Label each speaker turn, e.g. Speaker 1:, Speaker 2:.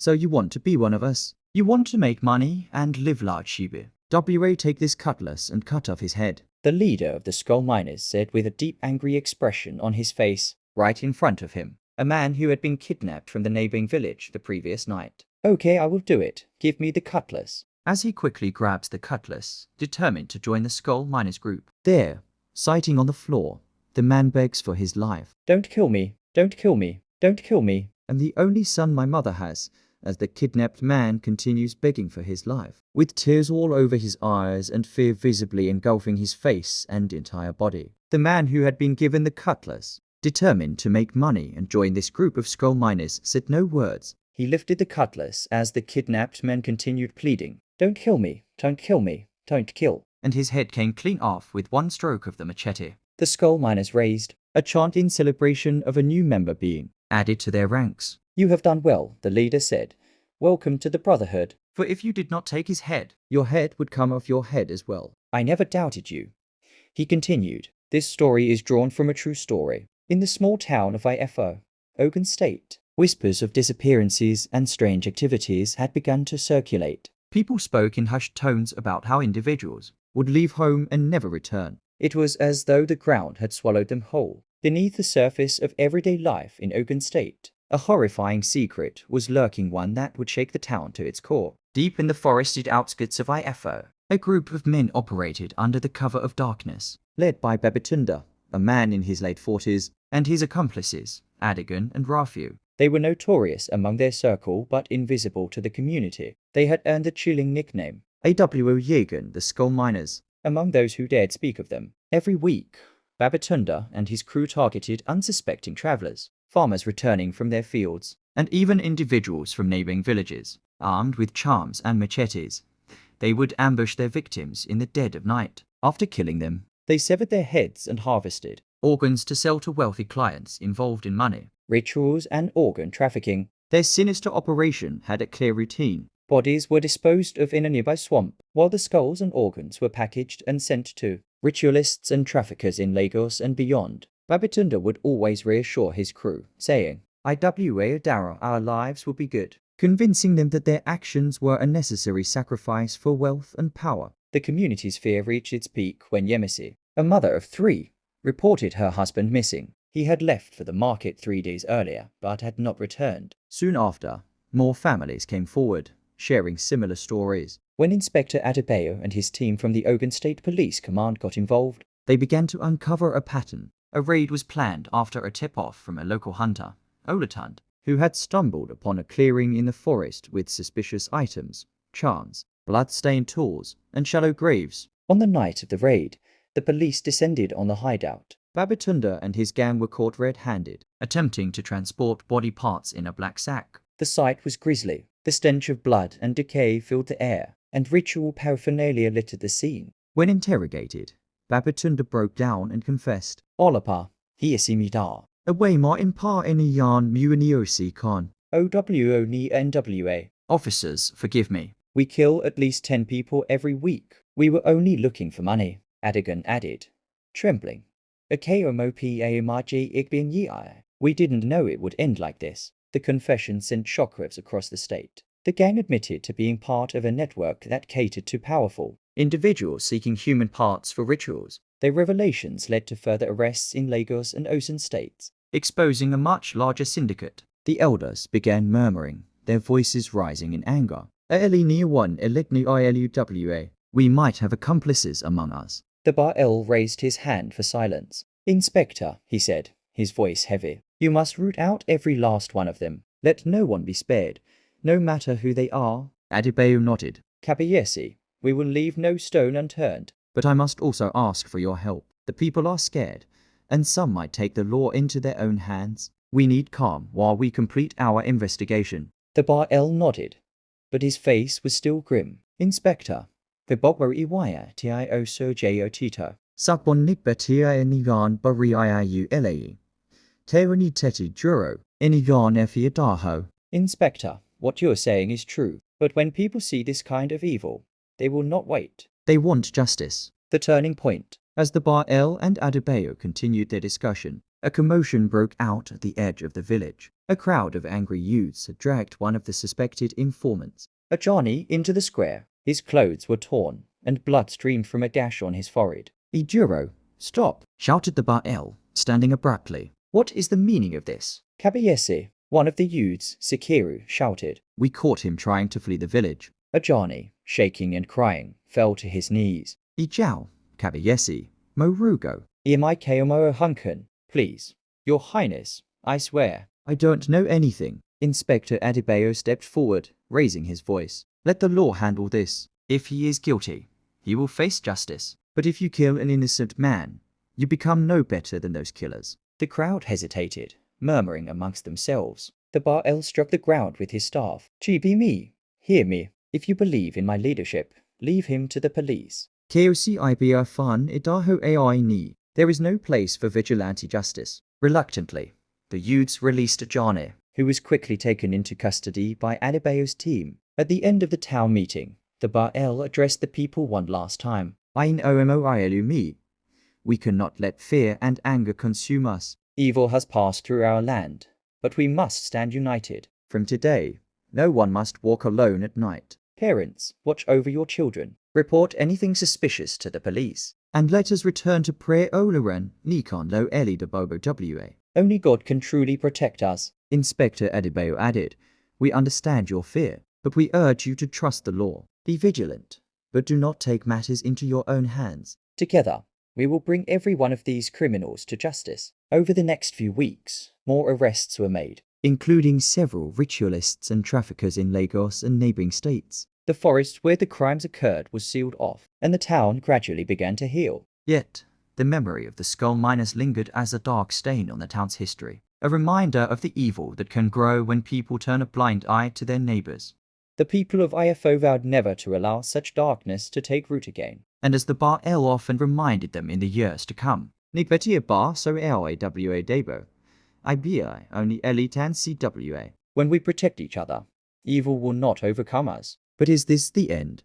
Speaker 1: So you want to be one of us? You want to make money and live large, Shibu? WA, take this cutlass and cut off his head, the leader of the Skull Miners said with a deep angry expression on his face. Right in front of him, a man who had been kidnapped from the neighboring village the previous night. Okay, I will do it. Give me the cutlass. As he quickly grabs the cutlass, determined to join the Skull Miners group. There, sighting on the floor, the man begs for his life. Don't kill me, don't kill me, don't kill me. I'm the only son my mother has, as the kidnapped man continues begging for his life, with tears all over his eyes and fear visibly engulfing his face and entire body. The man who had been given the cutlass, determined to make money and join this group of Skull Miners, said no words. He lifted the cutlass as the kidnapped man continued pleading, Don't kill me, don't kill me, don't kill. And his head came clean off with one stroke of the machete. The Skull Miners raised a chant in celebration of a new member being added to their ranks. You have done well, the leader said. Welcome to the Brotherhood. For if you did not take his head, your head would come off your head as well. I never doubted you. He continued. This story is drawn from a true story. In the small town of Ifo, Ogun State, whispers of disappearances and strange activities had begun to circulate. People spoke in hushed tones about how individuals would leave home and never return. It was as though the ground had swallowed them whole. Beneath the surface of everyday life in Ogun State, a horrifying secret was lurking, one that would shake the town to its core. Deep in the forested outskirts of Ifo, a group of men operated under the cover of darkness, led by Babatunde, a man in his late 40s, and his accomplices, Adigun and Rafiu. They were notorious among their circle but invisible to the community. They had earned the chilling nickname, Awo Egungun, the Skull Miners, among those who dared speak of them. Every week, Babatunde and his crew targeted unsuspecting travelers, farmers returning from their fields, and even individuals from neighboring villages. Armed with charms and machetes, they would ambush their victims in the dead of night. After killing them, they severed their heads and harvested organs to sell to wealthy clients involved in money, rituals, and organ trafficking. Their sinister operation had a clear routine. Bodies were disposed of in a nearby swamp, while the skulls and organs were packaged and sent to ritualists and traffickers in Lagos and beyond. Babatunde would always reassure his crew, saying, "Iwa Adara, our lives will be good," convincing them that their actions were a necessary sacrifice for wealth and power. The community's fear reached its peak when Yemisi, a mother of 3, reported her husband missing. He had left for the market 3 days earlier, but had not returned. Soon after, more families came forward, sharing similar stories. When Inspector Adebayo and his team from the Ogun State Police Command got involved, they began to uncover a pattern. A raid was planned after a tip-off from a local hunter, Olatunde, who had stumbled upon a clearing in the forest with suspicious items, charms, blood-stained tools, and shallow graves. On the night of the raid, the police descended on the hideout. Babatunde and his gang were caught red-handed, attempting to transport body parts in a black sack. The sight was grisly. The stench of blood and decay filled the air, and ritual paraphernalia littered the scene. When interrogated, Babatunde broke down and confessed, "Olapa, hiyasimida, away ma impa iniyan muaniosi kan, owo ni nwa. Officers, forgive me. We kill at least 10 people every week. We were only looking for money," Adigun added, trembling. We didn't know it would end like this. The confession sent shockwaves across the state. The gang admitted to being part of a network that catered to powerful individuals seeking human parts for rituals. Their revelations led to further arrests in Lagos and Osun states, exposing a much larger syndicate. The elders began murmuring, their voices rising in anger. We might have accomplices among us. The Bar-El raised his hand for silence. "Inspector," he said, his voice heavy, "you must root out every last one of them. Let no one be spared, no matter who they are." Adebayo nodded. "Kabiyesi, we will leave no stone unturned. But I must also ask for your help. The people are scared, and some might take the law into their own hands. We need calm while we complete our investigation." The Bar-El nodded, but his face was still grim. "Inspector, the Bogwari Iwaya Tio Sojo Tito. Sakbon Nikba Tia Enigan Bariiu Ele. Terani Teti Juro, Enigan Efiadaho." "Inspector, what you are saying is true, but when people see this kind of evil, they will not wait. They want justice." The turning point. As the Bar-El and Adebayo continued their discussion, A commotion broke out at the edge of the village. A crowd of angry youths had dragged one of the suspected informants, a Johnny, into the square. His clothes were torn, and blood streamed from a gash on his forehead. "Ijuro, stop!" shouted the Ba'el, standing abruptly. "What is the meaning of this?" "Kabiyesi," one of the youths, Sikiru, shouted. "We caught him trying to flee the village." A Johnny, shaking and crying, fell to his knees. "Ijao, Kabiyesi, Morugo, Imaikeomo Hunken, please. Your Highness, I swear, I don't know anything." Inspector Adebayo stepped forward, raising his voice. "Let the law handle this. If he is guilty, he will face justice. But if you kill an innocent man, you become no better than those killers." The crowd hesitated, murmuring amongst themselves. The Ba'el struck the ground with his staff. "Chibi me, hear me. If you believe in my leadership, leave him to the police. KOCIBR fan idaho AI ni. There is no place for vigilante justice." Reluctantly, the youths released Johnny, who was quickly taken into custody by Adebayo's team. At the end of the town meeting, the Ba'el addressed the people one last time. "Ain omo mi. We cannot let fear and anger consume us. Evil has passed through our land, but we must stand united. From today, no one must walk alone at night. Parents, watch over your children. Report anything suspicious to the police. And let us return to prayer Oloran, Nikon Lo Eli de Bobo WA. Only God can truly protect us." Inspector Adebayo added, "We understand your fear, but we urge you to trust the law. Be vigilant, but do not take matters into your own hands. Together, we will bring every one of these criminals to justice." Over the next few weeks, more arrests were made, including several ritualists and traffickers in Lagos and neighboring states. The forest where the crimes occurred was sealed off, and the town gradually began to heal. Yet, the memory of the skull miners lingered as a dark stain on the town's history, a reminder of the evil that can grow when people turn a blind eye to their neighbors. The people of IFO vowed never to allow such darkness to take root again, and as the Ba'el often reminded them in the years to come, "Nigbetia bar so awa debo, ibi only elitan cwa." When we protect each other, evil will not overcome us. But is this the end?